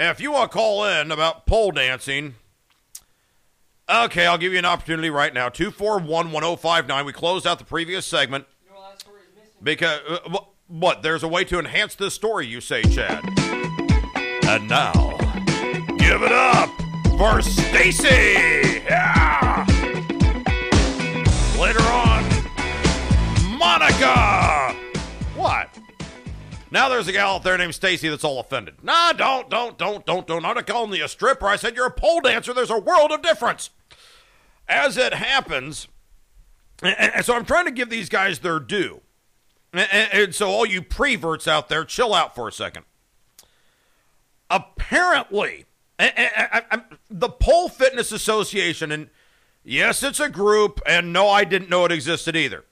If you want to call in about pole dancing, okay, I'll give you an opportunity right now. 241-1059. We closed out the previous segment. Because, what? There's a way to enhance this story, you say, Chad. And now, give it up for Stacy. Yeah. Later on, Monica. What? Now there's a gal out there named Stacy that's all offended. Nah, don't. I'm not calling you a stripper. I said you're a pole dancer. There's a world of difference. As it happens, and so I'm trying to give these guys their due. And so all you preverts out there, chill out for a second. Apparently, the Pole Fitness Association, and yes, it's a group, and no, I didn't know it existed either.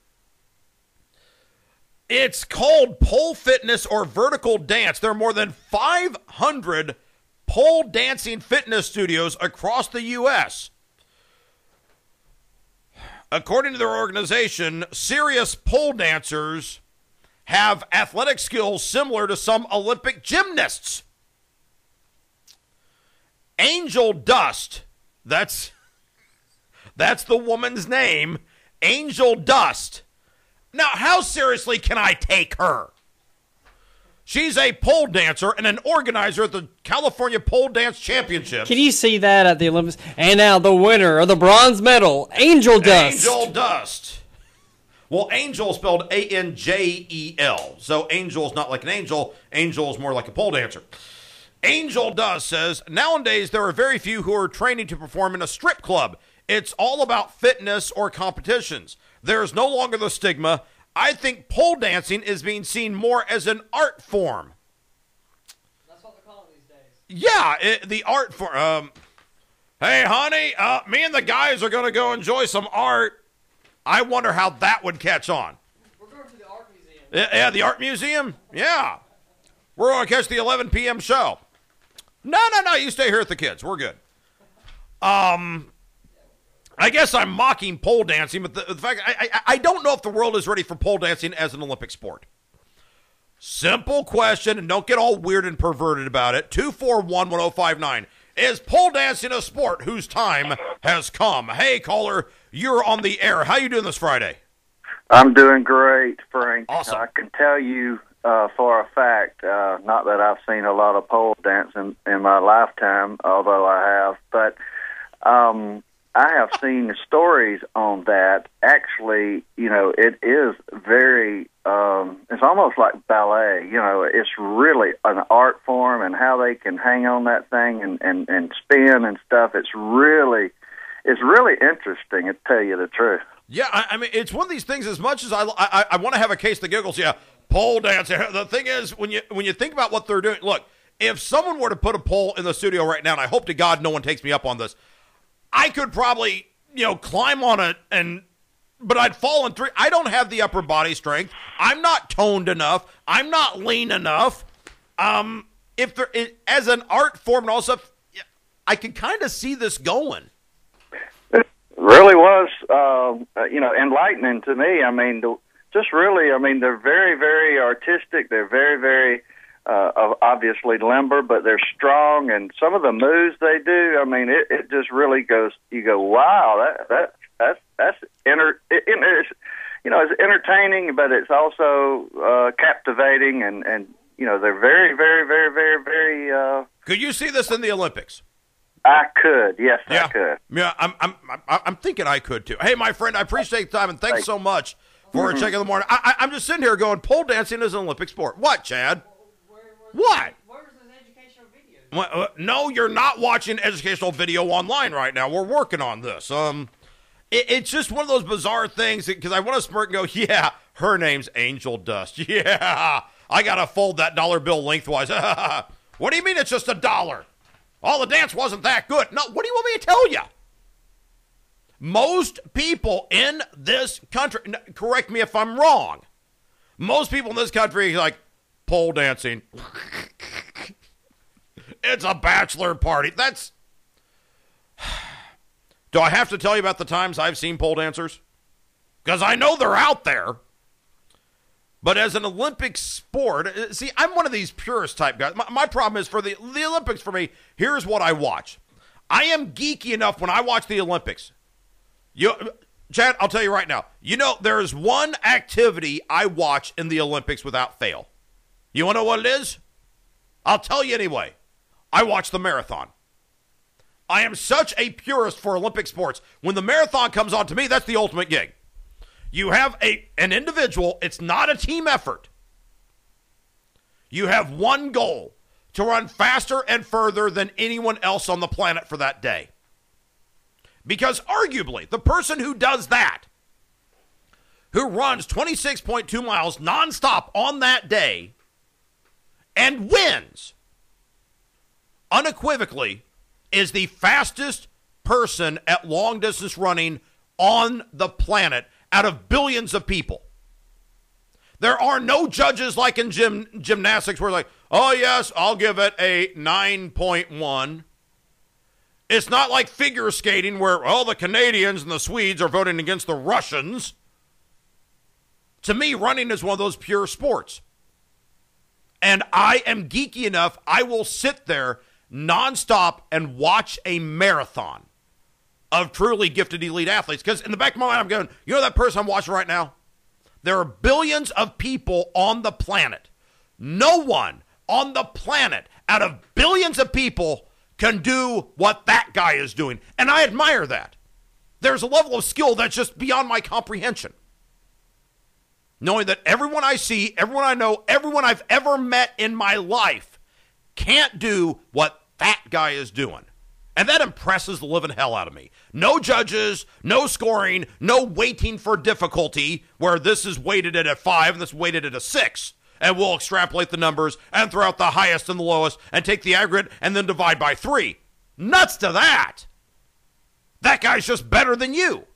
It's called Pole Fitness or Vertical Dance. There are more than 500 pole dancing fitness studios across the U.S. According to their organization, serious pole dancers have athletic skills similar to some Olympic gymnasts. Angel Dust, that's the woman's name, Angel Dust. Now, how seriously can I take her? She's a pole dancer and an organizer at the California Pole Dance Championships. Can you see that at the Olympics? And now the winner of the bronze medal, Angel Dust. Angel Dust. Well, Angel spelled A-N-J-E-L. So Angel's not like an angel. Angel is more like a pole dancer. Angel Dust says, nowadays there are very few who are training to perform in a strip club. It's all about fitness or competitions. There's no longer the stigma. I think pole dancing is being seen more as an art form. That's what they call it these days. Yeah, the art form. Hey, honey, me and the guys are going to go enjoy some art. I wonder how that would catch on. We're going to the art museum. Yeah, the art museum? Yeah. We're going to catch the 11 p.m. show. No, you stay here with the kids. We're good. I guess I'm mocking pole dancing, but the fact I don't know if the world is ready for pole dancing as an Olympic sport. Simple question, and don't get all weird and perverted about it. 241-1059. Is pole dancing a sport whose time has come? Hey, caller, you're on the air. How you doing this Friday? I'm doing great, Frank. Awesome. I can tell you for a fact, not that I've seen a lot of pole dancing in my lifetime, although I have, but I have seen stories on that. Actually, it is very, it's almost like ballet. It's really an art form, and how they can hang on that thing and spin and stuff. It's really interesting, to tell you the truth. Yeah, I mean, it's one of these things, as much as I want to have a case that giggles, yeah, pole dancing. The thing is, when you think about what they're doing, look, if someone were to put a pole in the studio right now, and I hope to God no one takes me up on this, I could probably, climb on it, but I'd fall in three. I don't have the upper body strength. I'm not toned enough. I'm not lean enough. If there is, as an art form and all stuff, I can kind of see this going. It really was, enlightening to me. I mean, they're very, very artistic. They're very, very obviously limber, but they're strong, and some of the moves they do, I mean, it just really goes, you go, wow, that's it's entertaining, but it's also captivating, and they're very, very, very, very, very Could you see this in the Olympics? I could, yes, yeah. I could. Yeah, I'm thinking I could too. Hey, my friend, I appreciate the time, and thanks so much for a check in the morning. I'm just sitting here going, pole dancing is an Olympic sport. What, Chad? What? Where's this educational video? No, you're not watching educational video online right now. We're working on this. It's just one of those bizarre things, because I want to smirk and go, yeah, her name's Angel Dust. Yeah, I got to fold that dollar bill lengthwise. What do you mean it's just $1? Oh, the dance wasn't that good. No, what do you want me to tell you? Most people in this country, correct me if I'm wrong, most people in this country are like, pole dancing. It's a bachelor party. Do I have to tell you about the times I've seen pole dancers? Because I know they're out there. But as an Olympic sport, see, I'm one of these purist type guys. My problem is for the Olympics for me, here's what I watch. I am geeky enough when I watch the Olympics. Chad, I'll tell you right now. There is one activity I watch in the Olympics without fail. You want to know what it is? I'll tell you anyway. I watch the marathon. I am such a purist for Olympic sports. When the marathon comes on, to me, that's the ultimate gig. You have an individual. It's not a team effort. You have one goal, to run faster and further than anyone else on the planet for that day. Because arguably, the person who does that, who runs 26.2 miles nonstop on that day and wins, unequivocally, is the fastest person at long distance running on the planet out of billions of people. There are no judges like in gymnastics where like, oh yes, I'll give it a 9.1. It's not like figure skating where, the Canadians and the Swedes are voting against the Russians. To me, running is one of those pure sports. And I am geeky enough, I will sit there nonstop and watch a marathon of truly gifted elite athletes. Because in the back of my mind, I'm going, that person I'm watching right now? There are billions of people on the planet. No one on the planet out of billions of people can do what that guy is doing. And I admire that. There's a level of skill that's just beyond my comprehension. Knowing that everyone I see, everyone I know, everyone I've ever met in my life can't do what that guy is doing. And that impresses the living hell out of me. No judges, no scoring, no waiting for difficulty, where this is weighted at a 5 and this is weighted at a 6. And we'll extrapolate the numbers and throw out the highest and the lowest and take the aggregate and then divide by 3. Nuts to that. That guy's just better than you.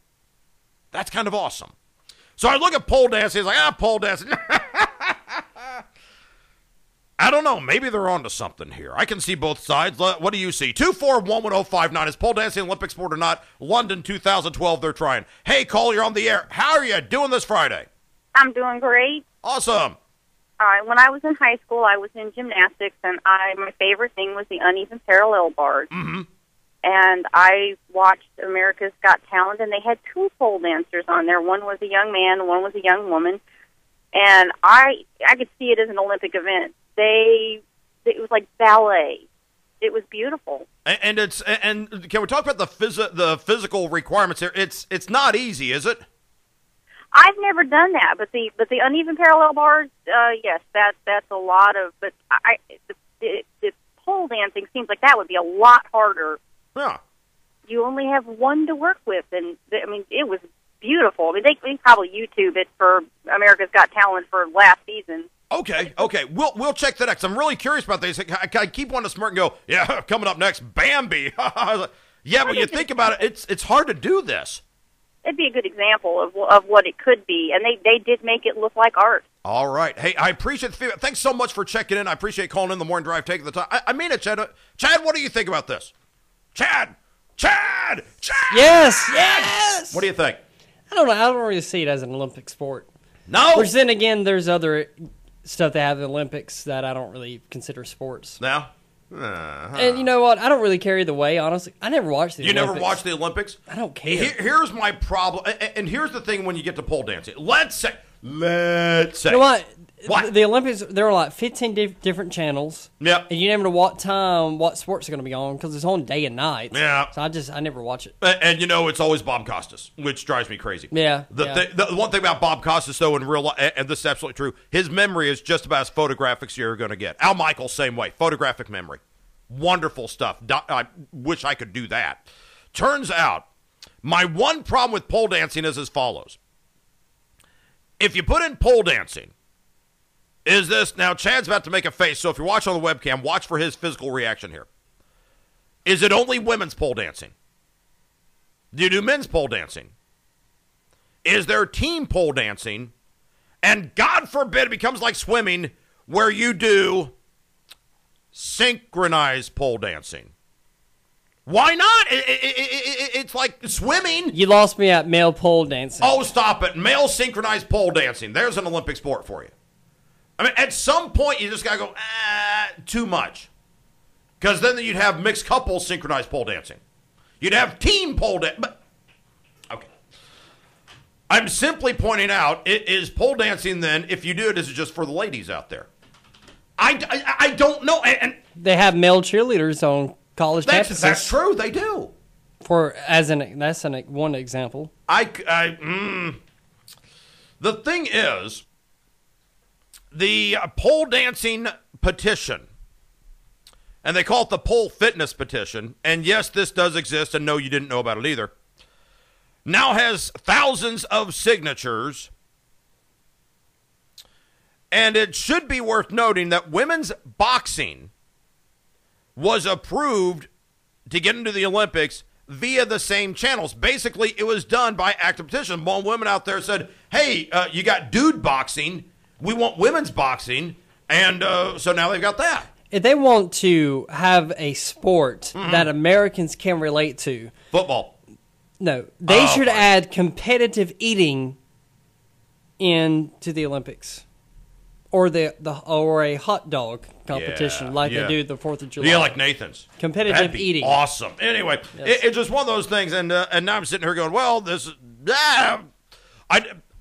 That's kind of awesome. So I look at pole dancing, it's like, pole dancing. I don't know. Maybe they're onto something here. I can see both sides. What do you see? 2411059. Is pole dancing an Olympic sport or not? London 2012, they're trying. Hey, Cole, you're on the air. How are you doing this Friday? I'm doing great. Awesome. When I was in high school, I was in gymnastics, and my favorite thing was the uneven parallel bars. Mm-hmm. And I watched America's Got Talent, and they had 2 pole dancers on there. One was a young man, one was a young woman. And I could see it as an Olympic event. It was like ballet. It was beautiful. And can we talk about the physical requirements here? It's not easy, is it? I've never done that, but the uneven parallel bars, yes, that's a lot of. But the pole dancing seems like that would be a lot harder. Yeah. You only have one to work with, and it was beautiful. They probably YouTube it for America's Got Talent for last season. Okay. We'll check that out. 'Cause I'm really curious about these. I keep wanting to smirk and go, yeah, coming up next, Bambi. Yeah, but you think about it, it's hard to do this. It'd be a good example of what it could be, and they did make it look like art. All right. Hey, I appreciate the feedback. Thanks so much for checking in. I appreciate calling in the morning drive, taking the time. I mean it, Chad. Chad, what do you think about this? Chad! Yes! What do you think? I don't know. I don't really see it as an Olympic sport. No! Which then again, there's other stuff that have the Olympics that I don't really consider sports. Now? And you know what? I don't really carry the way, honestly. I never watched the Olympics. You never watched the Olympics? I don't care. Here's my problem. And here's the thing when you get to pole dancing. Let's say. You know what? What? The Olympics, there are like 15 different channels. Yep. And you never know what time, what sports are going to be on because it's on day and night. Yeah. So I never watch it. And it's always Bob Costas, which drives me crazy. Yeah. The one thing about Bob Costas, though, in real life, and this is absolutely true, his memory is just about as photographic as you're going to get. Al Michaels, same way. Photographic memory. Wonderful stuff. I wish I could do that. Turns out, my one problem with pole dancing is as follows. If you put in pole dancing, is this, now Chad's about to make a face, so if you're watching on the webcam, watch for his physical reaction here. Is it only women's pole dancing? Do you do men's pole dancing? Is there team pole dancing? And God forbid it becomes like swimming where you do synchronized pole dancing. Why not? It's like swimming. You lost me at male pole dancing. Oh, stop it. Male synchronized pole dancing. There's an Olympic sport for you. I mean, at some point, you just got to go, too much. Because then you'd have mixed couples synchronized pole dancing. You'd have team pole dancing. Okay. I'm simply pointing out, it is pole dancing then, if you do it, is it just for the ladies out there? I don't know. And They have male cheerleaders on college campuses. that's true. They do. That's one example. The thing is, the pole dancing petition, and they call it the pole fitness petition, and yes, this does exist, and no, you didn't know about it either, now has thousands of signatures. And it should be worth noting that women's boxing was approved to get into the Olympics via the same channels. Basically, it was done by active petition. One women out there said, hey, you got dude boxing. We want women's boxing. And so now they've got that. If they want to have a sport that Americans can relate to. Football. No, they should add competitive eating into the Olympics. Or or a hot dog competition like they do the 4th of July. Yeah, like Nathan's. Competitive That'd be eating. Awesome. Anyway, Yes. it's just one of those things, and now I'm sitting here going, well, this is...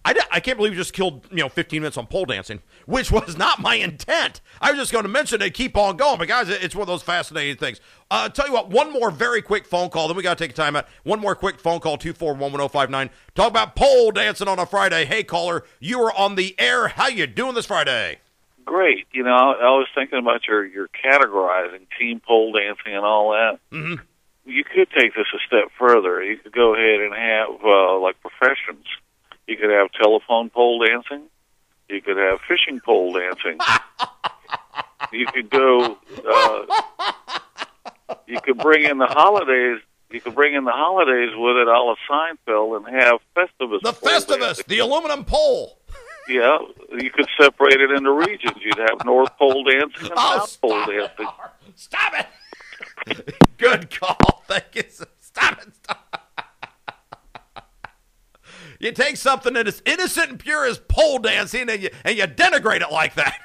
I can't believe you just killed 15 minutes on pole dancing, which was not my intent. I was just going to mention it, keep on going, but guys, it's one of those fascinating things. Tell you what, one more very quick phone call, then we got to take a time out. One more quick phone call, 241-1059. Talk about pole dancing on a Friday. Hey, caller, you are on the air. How you doing this Friday? Great. I was thinking about your categorizing, team pole dancing and all that. Mm-hmm. You could take this a step further. You could go ahead and have, like, professions. You could have telephone pole dancing. You could have fishing pole dancing. You could go, you could bring in the holidays. You could bring in the holidays with it, a la Seinfeld, and have Festivus. The Festivus, the aluminum pole. Yeah, you could separate it into regions. You'd have North Pole dancing and South Pole dancing. Stop it. Good call. Thank you. Stop it. You take something that is innocent and pure as pole dancing, and you denigrate it like that.